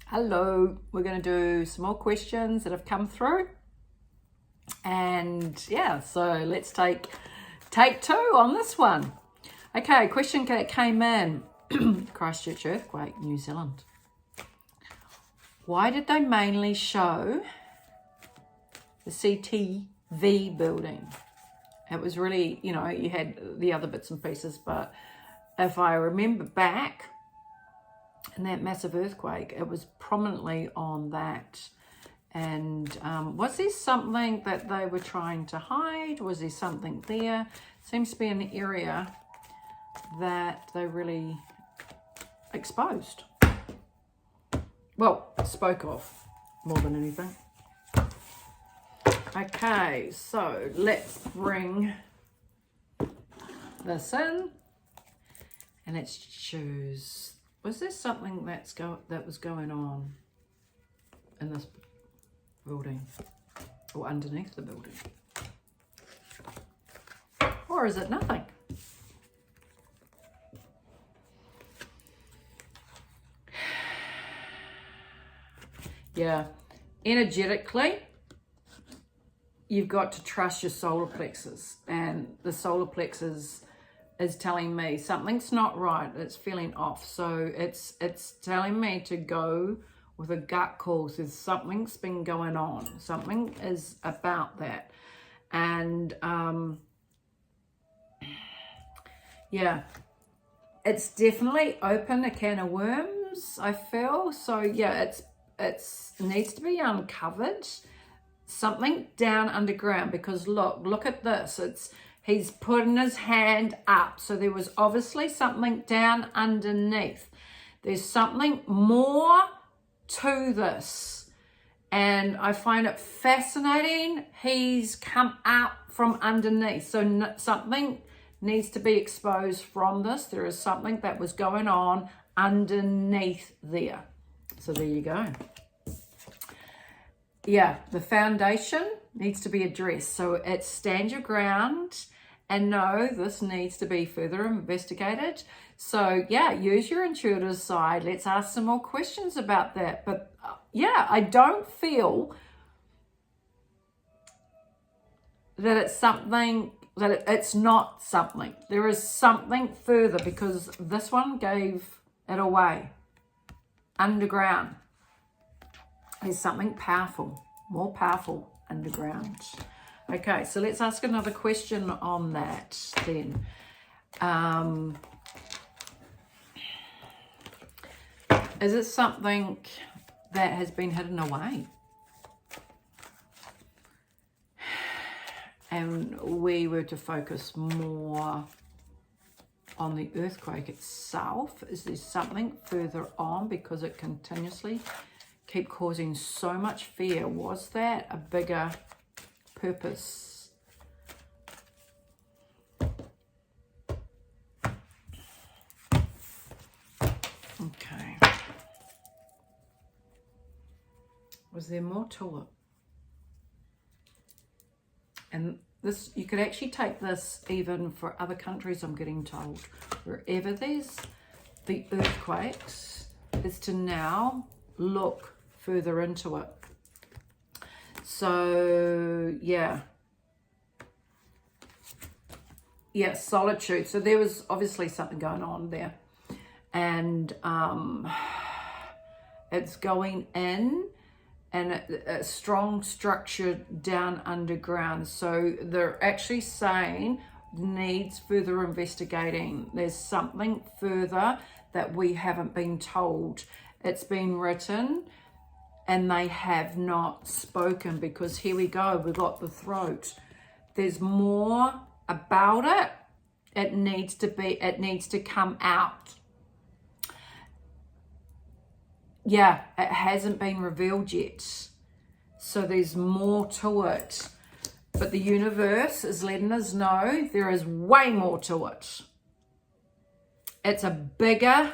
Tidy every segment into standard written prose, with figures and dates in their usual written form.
Hello, we're going to do some more questions that have come through. And yeah, so let's take two on this one. Okay, question that came in. Christchurch earthquake, New Zealand. Why did they mainly show the CTV building? It was really, you had the other bits and pieces, but if I remember back, in that massive earthquake, it was prominently on that. And was there something that they were trying to hide? Was there something there? Seems to be an area that they really exposed. Well, spoke of more than anything. Okay, so let's bring this in and let's choose. Was there something that was going on in this building or underneath the building? Or is it nothing? Yeah, energetically, you've got to trust your solar plexus, and the solar plexus is telling me something's not right. It's feeling off. So it's telling me to go with a gut call. So something's been going on. Something is about that. And yeah, it's definitely opened a can of worms, I feel. So yeah, it's needs to be uncovered. Something down underground, because look at this. He's putting his hand up. So there was obviously something down underneath. There's something more to this. And I find it fascinating. He's come out from underneath. So something needs to be exposed from this. There is something that was going on underneath there. So there you go. Yeah, the foundation needs to be addressed. So it's stand your ground and know this needs to be further investigated. So yeah, use your intuitive side. Let's ask some more questions about that. But yeah, I don't feel that it's something, that it's not something. There is something further, because this one gave it away. Underground. There's something powerful, more powerful underground. Okay, so let's ask another question on that then. Is it something that has been hidden away? And we were to focus more on the earthquake itself. Is there something further on, because it continuously keep causing so much fear? Was that a bigger purpose? Okay. Was there more to it? And this, you could actually take this even for other countries, I'm getting told. Wherever there's the earthquakes, is to now look further into it. So yeah, solitude. So there was obviously something going on there, and it's going in, and a strong structure down underground. So they're actually saying needs further investigating. There's something further that we haven't been told. It's been written and they have not spoken, because here we go, we've got the throat. There's more about it. It needs to come out. Yeah, it hasn't been revealed yet. So there's more to it. But the universe is letting us know there is way more to it. It's a bigger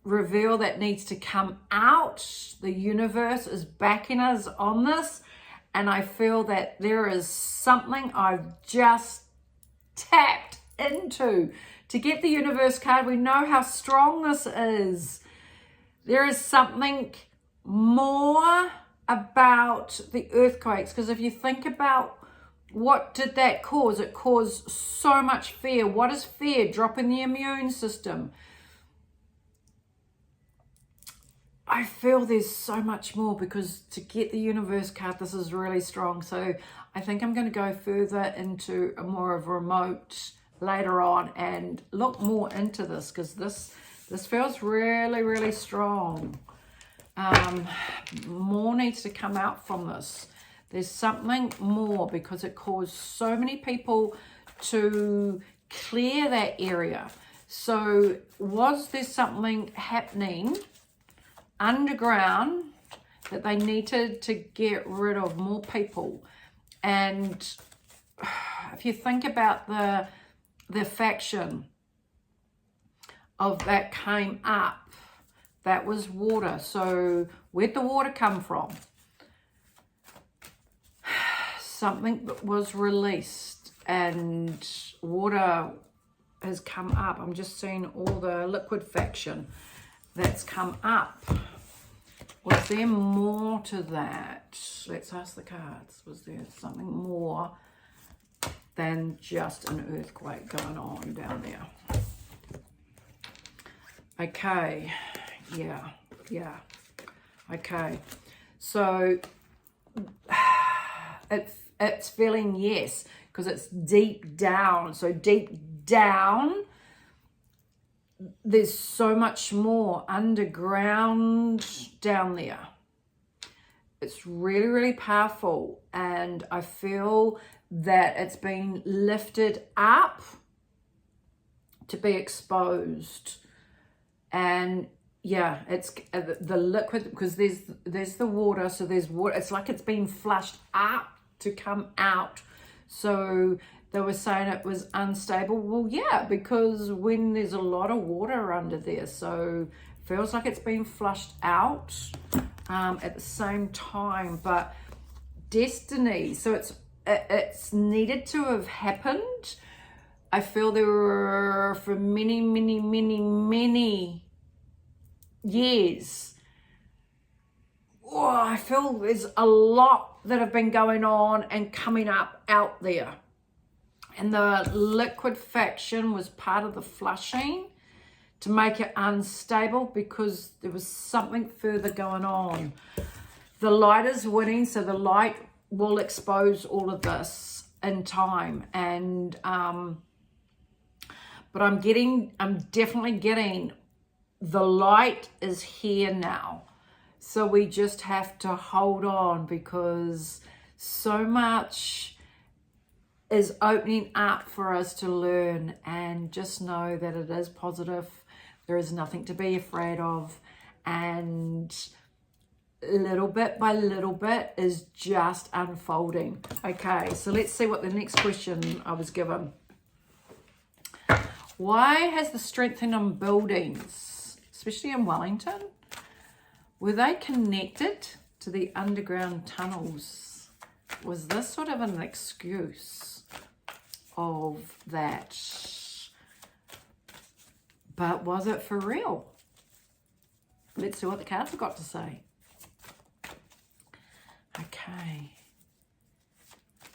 reveal that needs to come out. The universe is backing us on this. And I feel that there is something I've just tapped into to get the universe card, we know how strong this is. There is something more about the earthquakes, because if you think about what did that cause, it caused so much fear. What is fear? Dropping the immune system. I feel there's so much more, because to get the universe card, this is really strong. So I think I'm going to go further into a more of a remote later on and look more into this, because this feels really, really strong. More needs to come out from this. There's something more, because it caused so many people to clear that area. So was there something happening underground that they needed to get rid of more people? And if you think about the faction of that came up, that was water. So where'd the water come from? Something was released and water has come up. I'm just seeing all the liquid faction that's come up. Was there more to that? Let's ask the cards. Was there something more than just an earthquake going on down there? Okay, yeah. Okay, so it's feeling yes, because it's deep down. So deep down, there's so much more underground down there. It's really, really powerful, and I feel that it's been lifted up to be exposed. And yeah, it's the liquid, because there's the water, so there's water. It's like it's been flushed up to come out. So they were saying it was unstable. Well, yeah, because when there's a lot of water under there, so it feels like it's been flushed out at the same time. But destiny, so it's needed to have happened. I feel there were, for many, many, many, many years, I feel there's a lot that have been going on and coming up out there. And the liquid faction was part of the flushing to make it unstable, because there was something further going on. The light is winning, so the light will expose all of this in time. And but I'm definitely getting the light is here now. So we just have to hold on, because so much is opening up for us to learn, and just know that it is positive. There is nothing to be afraid of, and little bit by little bit is just unfolding. Okay, so let's see what the next question I was given. Why has the strengthening on buildings, especially in Wellington, were they connected to the underground tunnels? Was this sort of an excuse of that? But was it for real? Let's see what the cards have got to say. Okay.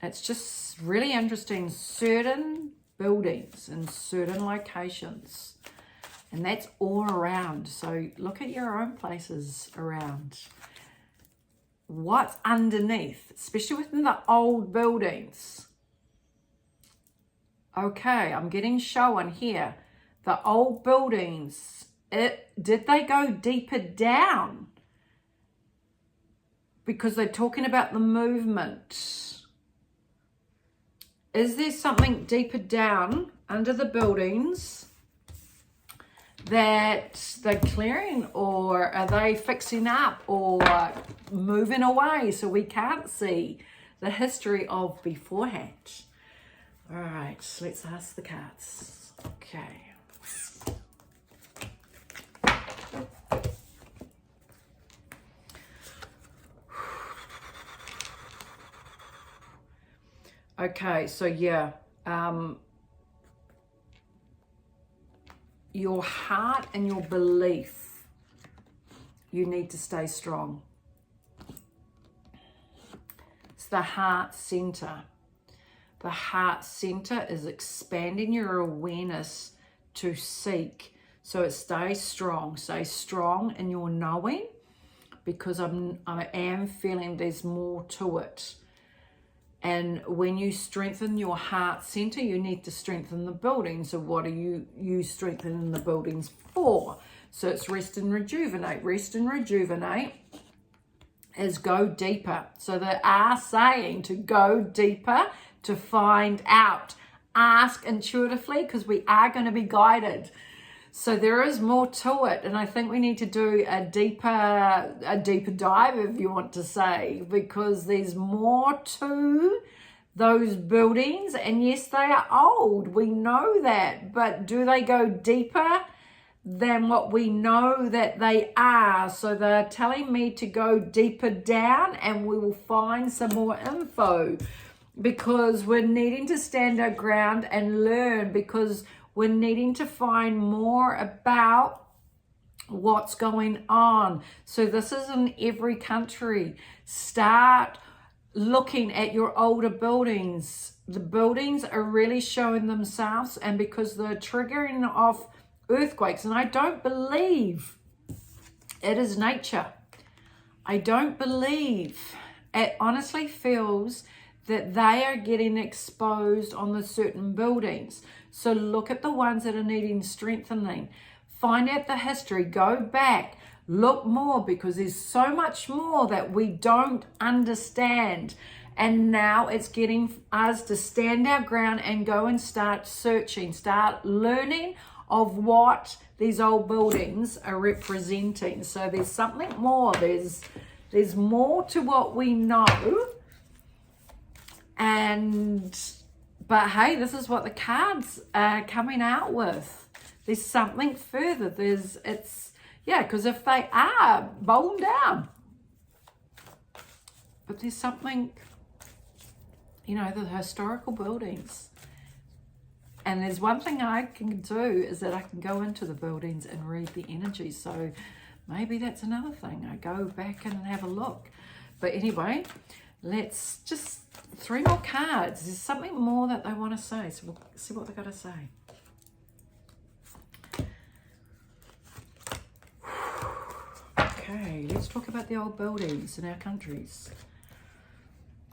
It's just really interesting. Certain buildings in certain locations. And that's all around. So look at your own places around. What's underneath, especially within the old buildings. Okay, I'm getting shown here. The old buildings, did they go deeper down? Because they're talking about the movement. Is there something deeper down under the buildings that they're clearing, or are they fixing up or moving away so we can't see the history of beforehand? All right, so let's ask the cards. Okay. Okay, so yeah, your heart and your belief, you need to stay strong. It's the heart center. The heart center is expanding your awareness to seek. So it stays strong. Stay strong in your knowing, because I am feeling there's more to it. And when you strengthen your heart center, you need to strengthen the buildings. So what are you strengthening the buildings for? So it's rest and rejuvenate. Rest and rejuvenate is go deeper. So they are saying to go deeper, to find out. Ask intuitively, because we are going to be guided. So there is more to it, and I think we need to do a deeper dive, if you want to say, because there's more to those buildings. And yes, they are old, we know that, but do they go deeper than what we know that they are? So they're telling me to go deeper down, and we will find some more info, because we're needing to stand our ground and learn, because we're needing to find more about what's going on. So this is in every country. Start looking at your older buildings. The buildings are really showing themselves, and because they're triggering off earthquakes, and I don't believe it is nature. I don't believe. It honestly feels that they are getting exposed on the certain buildings. So look at the ones that are needing strengthening. Find out the history. Go back. Look more, because there's so much more that we don't understand. And now it's getting us to stand our ground and go and start searching. Start learning of what these old buildings are representing. So there's something more. There's more to what we know. But hey, this is what the cards are coming out with. There's something further. Because if they are, bow them down. But there's something, the historical buildings. And there's one thing I can do, is that I can go into the buildings and read the energy. So maybe that's another thing. I go back and have a look. But anyway, let's just 3 more cards. There's something more that they want to say, so we'll see what they've got to say. Okay, let's talk about the old buildings in our countries.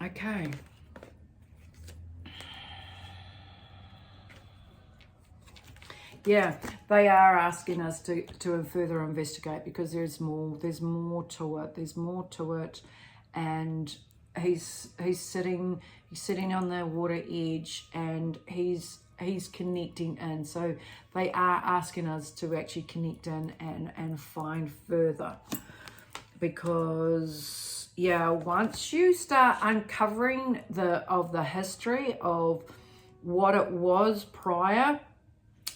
Okay. Yeah, they are asking us to further investigate, because there's more to it. There's more to it, and he's sitting on the water edge, and he's connecting in. So they are asking us to actually connect in and find further, because once you start uncovering the history of what it was prior.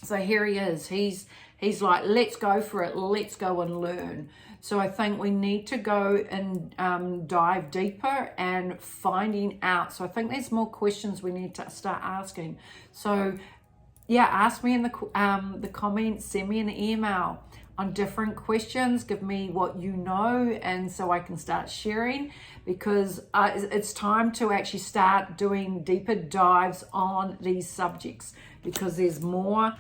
So here he is. He's like, let's go for it. Let's go and learn. So I think we need to go and dive deeper and finding out. So I think there's more questions we need to start asking. So ask me in the comments, send me an email on different questions. Give me what you know, and so I can start sharing, because it's time to actually start doing deeper dives on these subjects, because there's more.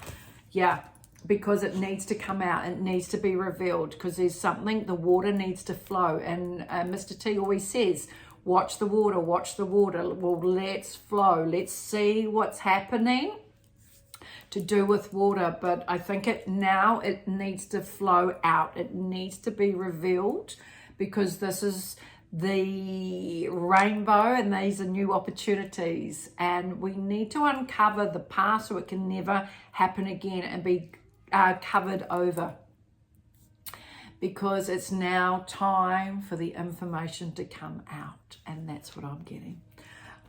Because it needs to come out, it needs to be revealed, because there's something, the water needs to flow. And Mr. T always says, watch the water, watch the water. Well, let's flow. Let's see what's happening to do with water. But I think it needs to flow out. It needs to be revealed, because this is the rainbow, and these are new opportunities, and we need to uncover the past so it can never happen again and be covered over, because it's now time for the information to come out, and that's what I'm getting.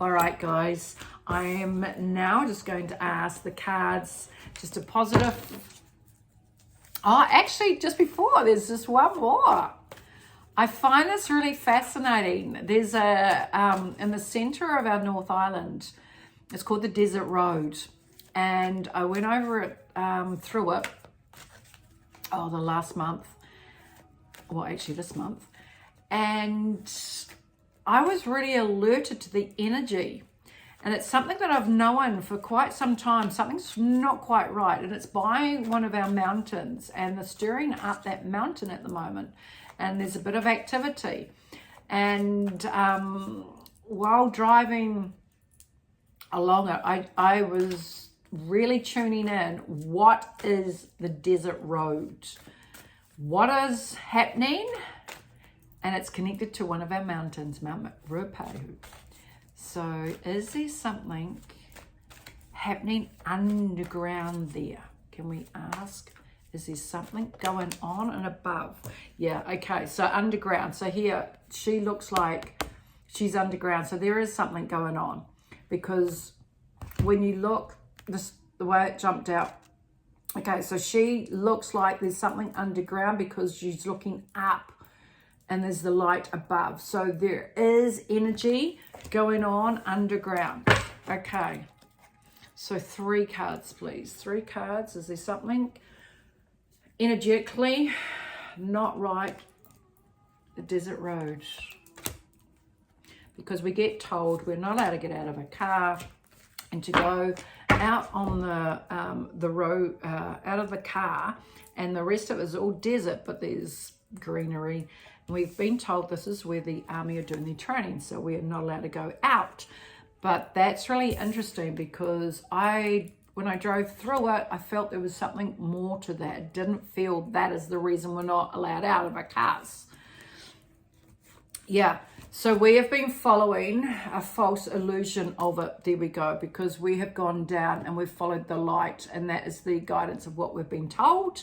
All right, guys, I am now just going to ask the cards just a positive. Actually, just before, there's just one more. I find this really fascinating. There's in the center of our North Island, it's called the Desert Road. And I went over it, through it, the last month, well, actually this month, and I was really alerted to the energy. And it's something that I've known for quite some time. Something's not quite right. And it's by one of our mountains. And they're stirring up that mountain at the moment. And there's a bit of activity. And while driving along it, I was really tuning in. What is the desert road? What is happening? And it's connected to one of our mountains, Mount Ruapehu. So is there something happening underground there? Can we ask? Is there something going on and above? Yeah, okay, so underground. So here, she looks like she's underground. So there is something going on. Because when you look, the way it jumped out. Okay, so she looks like there's something underground because she's looking up. And there's the light above. So there is energy going on underground. Okay. So 3 cards, please. 3 cards. Is there something energetically not right? The desert road. Because we get told we're not allowed to get out of a car and to go out on the road, out of the car. And the rest of it is all desert, but there's greenery. We've been told this is where the army are doing their training, so we're not allowed to go out. But that's really interesting because when I drove through it, I felt there was something more to that. It didn't feel that is the reason we're not allowed out of our cars. Yeah, so we have been following a false illusion of it. There we go, because we have gone down and we've followed the light, and that is the guidance of what we've been told.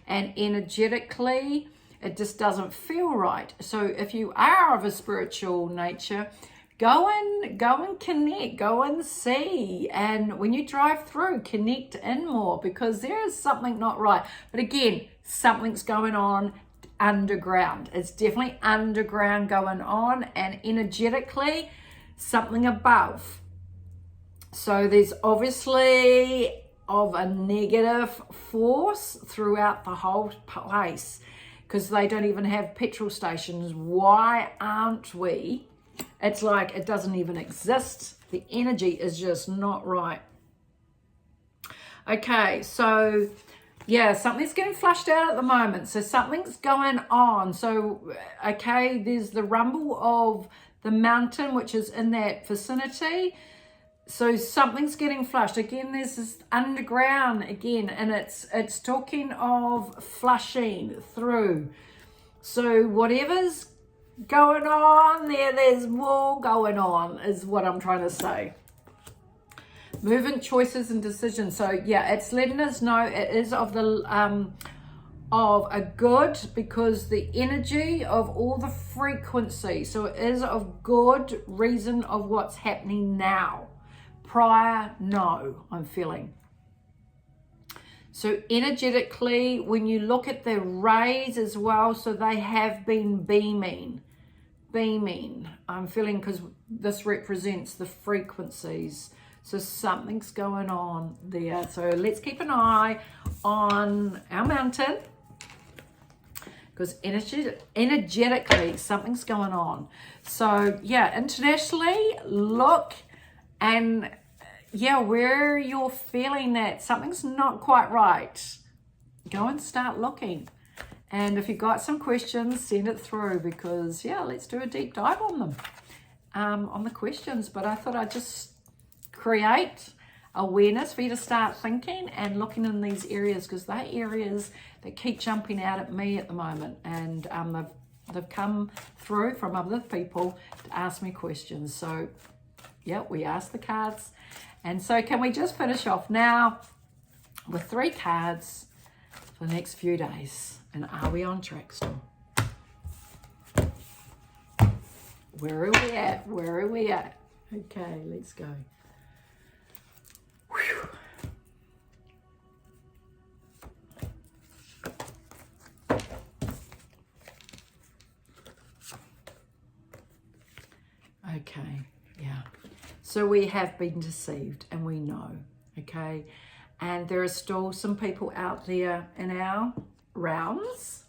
And energetically, it just doesn't feel right. So if you are of a spiritual nature, go and connect, go and see. And when you drive through, connect in more, because there is something not right. But again, something's going on underground. It's definitely underground going on, and energetically something above. So there's obviously of a negative force throughout the whole place, because they don't even have petrol stations. Why aren't we? It's like it doesn't even exist. The energy is just not right. Okay, so yeah, something's getting flushed out at the moment. So something's going on. So, okay, there's the rumble of the mountain, which is in that vicinity. So something's getting flushed. Again, there's this underground again, and it's talking of flushing through. So whatever's going on there, there's more going on, is what I'm trying to say. Movement, choices, and decisions. So yeah, it's letting us know it is of the of a good, because the energy of all the frequency. So it is of good reason of what's happening now. Prior, no, I'm feeling. So energetically, when you look at the rays as well, so they have been beaming. I'm feeling, because this represents the frequencies. So something's going on there. So let's keep an eye on our mountain, because energetically something's going on. So yeah, internationally, look. And yeah, where you're feeling that something's not quite right, go and start looking. And if you've got some questions, send it through, because yeah, let's do a deep dive on them, on the questions. But I thought I'd just create awareness for you to start thinking and looking in these areas, because they're areas that keep jumping out at me at the moment. And they've come through from other people to ask me questions. So yeah, we asked the cards. And so can we just finish off now with 3 cards for the next few days? And are we on track still? Where are we at? Where are we at? Okay, let's go. Whew. Okay, yeah. So we have been deceived, and we know, okay? And there are still some people out there in our rounds.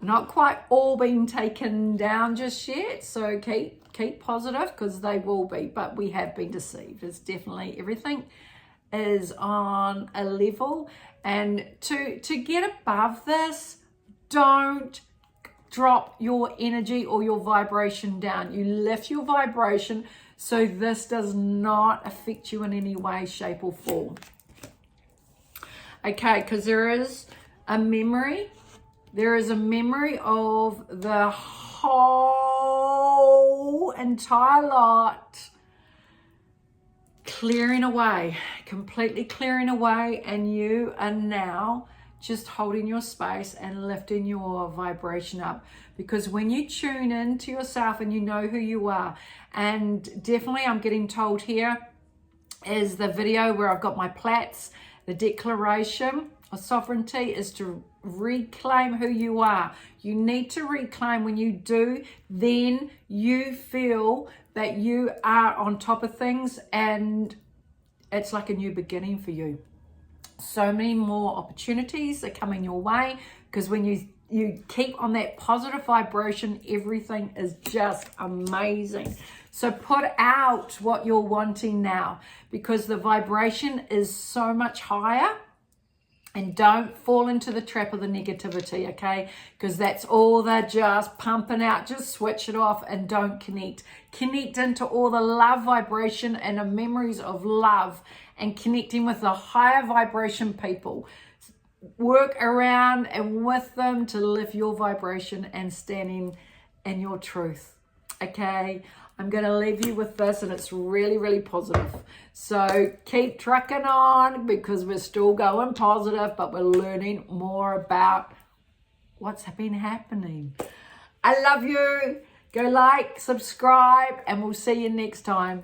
Not quite all been taken down just yet, so keep positive, because they will be, but we have been deceived. It's definitely, everything is on a level, and to get above this, don't drop your energy or your vibration down. You lift your vibration so this does not affect you in any way, shape or form. Okay, because there is a memory. There is a memory of the whole entire lot clearing away, completely clearing away, and you are now just holding your space and lifting your vibration up. Because when you tune into yourself and you know who you are, and definitely I'm getting told here is the video where I've got my plaits, the declaration of sovereignty is to reclaim who you are. You need to reclaim. When you do, then you feel that you are on top of things, and it's like a new beginning for you. So many more opportunities are coming your way, because when you keep on that positive vibration, everything is just amazing. So put out what you're wanting now, because the vibration is so much higher. And don't fall into the trap of the negativity, okay? Because that's all they're just pumping out. Just switch it off and don't connect. Connect into all the love vibration and the memories of love, and connecting with the higher vibration people. Work around and with them to lift your vibration and standing in your truth, okay? I'm going to leave you with this, and it's really, really positive. So keep trucking on, because we're still going positive, but we're learning more about what's been happening. I love you. Go like, subscribe, and we'll see you next time.